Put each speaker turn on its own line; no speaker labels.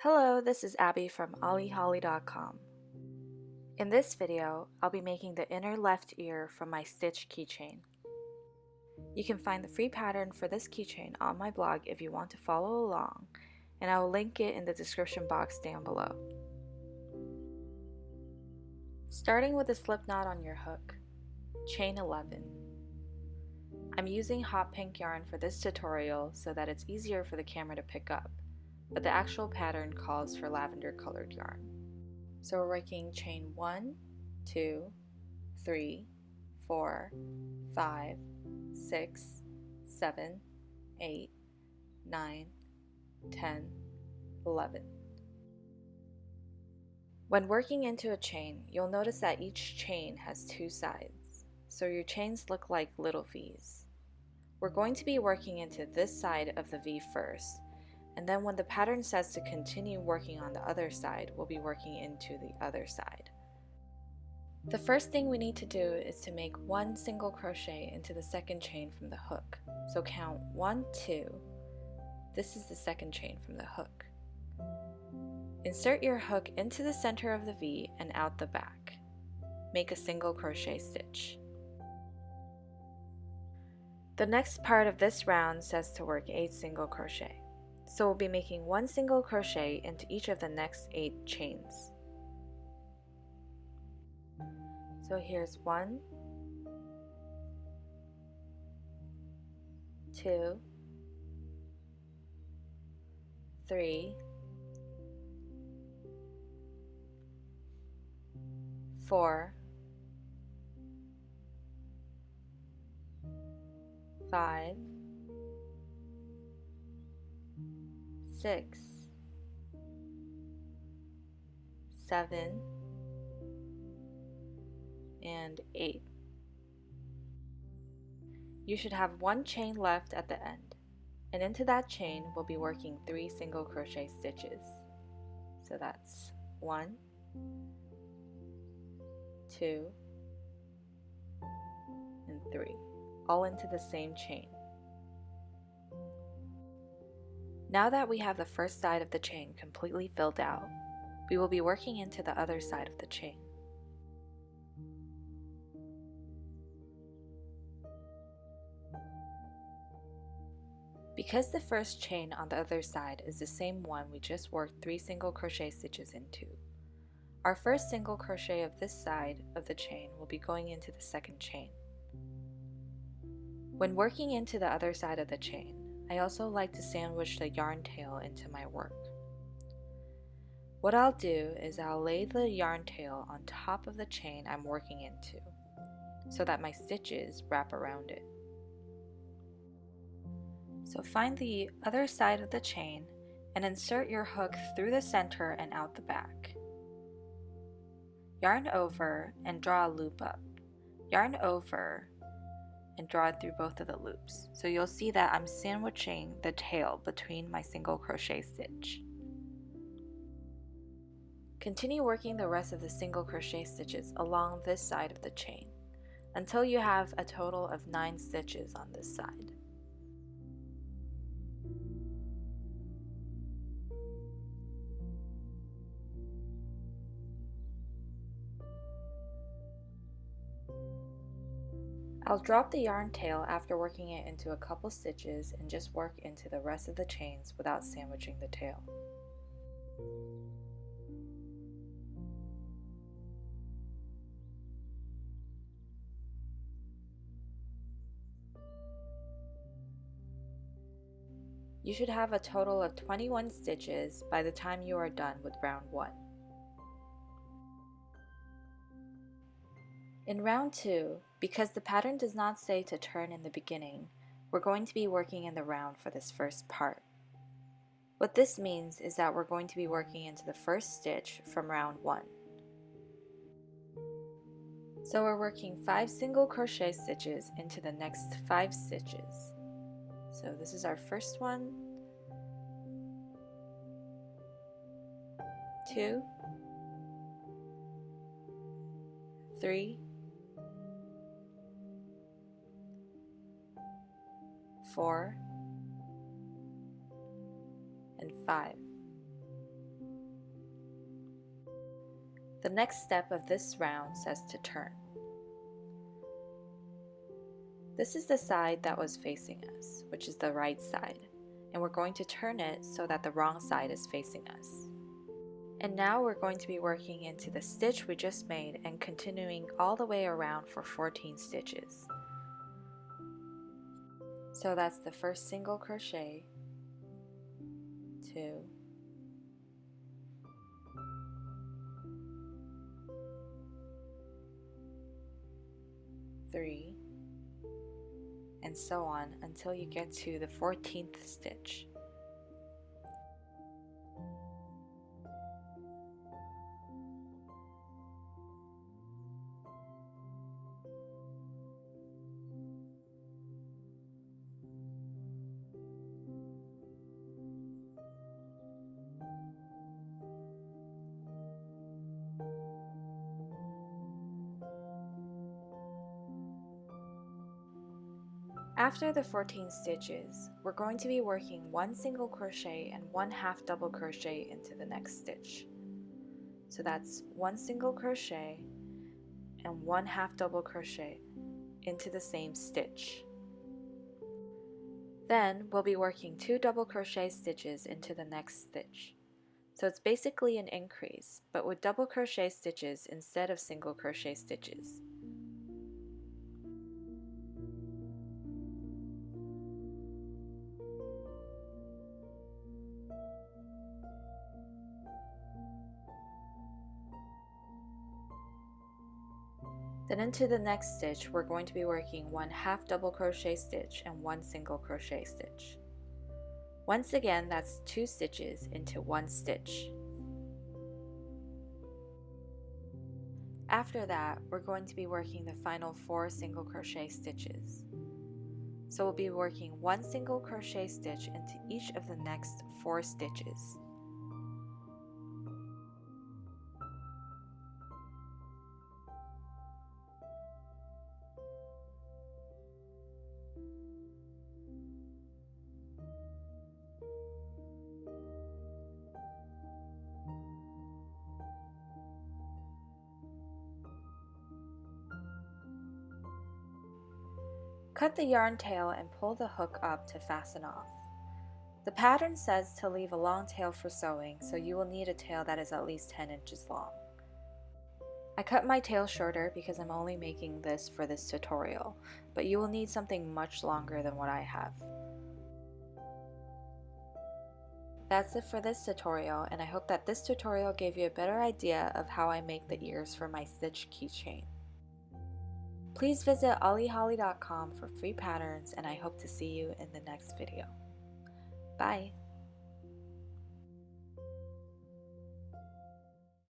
Hello, this is Abby from OllieHolly.com. In this video, I'll be making the inner left ear from my Stitch keychain. You can find the free pattern for this keychain on my blog if you want to follow along, and I will link it in the description box down below. Starting with a slip knot on your hook, chain 11. I'm using hot pink yarn for this tutorial so that it's easier for the camera to pick up, but the actual pattern calls for lavender colored yarn. So we're working chain 1, 2, 3, 4, 5, 6, 7, 8, 9, 10, 11. When working into a chain, you'll notice that each chain has two sides, so your chains look like little V's. We're going to be working into this side of the V first, and then when the pattern says to continue working on the other side, we'll be working into the other side. The first thing we need to do is to make one single crochet into the second chain from the hook. So count 1, 2. This is the second chain from the hook. Insert your hook into the center of the V and out the back. Make a single crochet stitch. The next part of this round says to work 8 single crochet. So we'll be making one single crochet into each of the next 8 chains. So here's 1, 2, 3, 4, 5, 6, 7, and 8. You should have one chain left at the end, and into that chain we'll be working 3 single crochet stitches. So that's 1, 2, and 3, all into the same chain. Now that we have the first side of the chain completely filled out, we will be working into the other side of the chain. Because the first chain on the other side is the same one we just worked 3 single crochet stitches into, our first single crochet of this side of the chain will be going into the second chain. When working into the other side of the chain, I also like to sandwich the yarn tail into my work. What I'll do is I'll lay the yarn tail on top of the chain I'm working into, so that my stitches wrap around it. So find the other side of the chain and insert your hook through the center and out the back. Yarn over and draw a loop up. Yarn over and draw it through both of the loops. So you'll see that I'm sandwiching the tail between my single crochet stitch. Continue working the rest of the single crochet stitches along this side of the chain until you have a total of 9 stitches on this side. I'll drop the yarn tail after working it into a couple stitches and just work into the rest of the chains without sandwiching the tail. You should have a total of 21 stitches by the time you are done with round 1. In round 2, because the pattern does not say to turn in the beginning, we're going to be working in the round for this first part. What this means is that we're going to be working into the first stitch from round 1. So we're working 5 single crochet stitches into the next 5 stitches. So this is our first one, 2, 3, 4, and 5. The next step of this round says to turn. This is the side that was facing us, which is the right side, and we're going to turn it so that the wrong side is facing us. And now we're going to be working into the stitch we just made and continuing all the way around for 14 stitches. So that's the first single crochet, 2, 3, and so on until you get to the 14th stitch. After the 14 stitches, we're going to be working 1 single crochet and 1 half double crochet into the next stitch. So that's 1 single crochet and 1 half double crochet into the same stitch. Then we'll be working 2 double crochet stitches into the next stitch. So it's basically an increase, but with double crochet stitches instead of single crochet stitches. Then into the next stitch, we're going to be working 1 half double crochet stitch and 1 single crochet stitch. Once again, that's 2 stitches into 1 stitch. After that, we're going to be working the final 4 single crochet stitches. So we'll be working 1 single crochet stitch into each of the next 4 stitches. Cut the yarn tail and pull the hook up to fasten off. The pattern says to leave a long tail for sewing, so you will need a tail that is at least 10 inches long. I cut my tail shorter because I'm only making this for this tutorial, but you will need something much longer than what I have. That's it for this tutorial, and I hope that this tutorial gave you a better idea of how I make the ears for my Stitch keychain. Please visit ollieholly.com for free patterns, and I hope to see you in the next video. Bye!